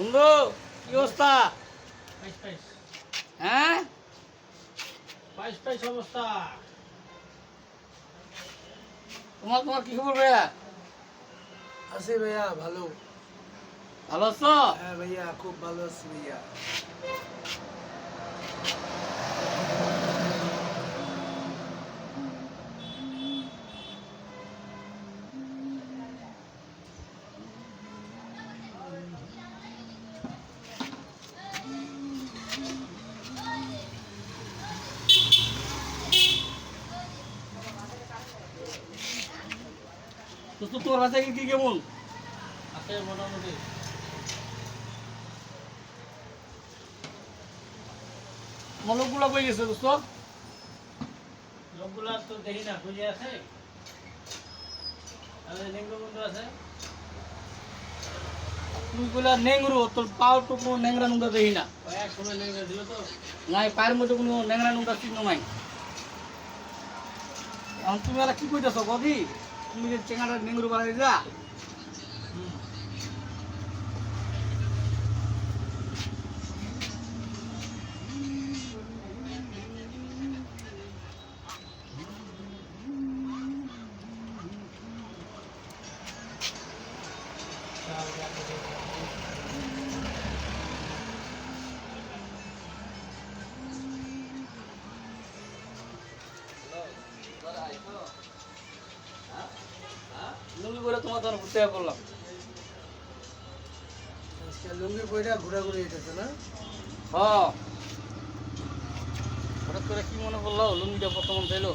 বন্ধু কি অবস্থা? হ্যাঁ অবস্থা। তোমার তোমার কি খবর ভাইয়া? আছি ভাইয়া, ভালো। ভালো আছো? হ্যাঁ ভাইয়া, খুব ভালো আছি ভাইয়া। তো তোর বাসায় কি কেমন আছে মোটামুটি। মলকগুলো কই গেছে দোস্ত? লোকগুলা তো দেখি না, খুঁজে আছে। লিঙ্গ বন্ধু আছে। তুই কইলা নেংরু, তোর পাও তো কোনো নেংরা নুঙ্গা দেখি না। এক সময় লিঙ্গ দিল তো। নাই, পায়ের মধ্যে কোনো নেংরা নুঙ্গা চিহ্ন নাই। এখন তুমি আর কি কইতেছ কদি? তুমি যে চেঙ্গাটা নেংরু বানাই যা। লুঙ্গি করে তোমার তখন ঘুরতে বললাম। আজকে লুঙ্গি পয়টা ঘোরাঘুরি হইতেছে না? হ্যাঁ, হঠাৎ করে কি মনে করলো লুঙ্গিটা প্রথম চাইলো?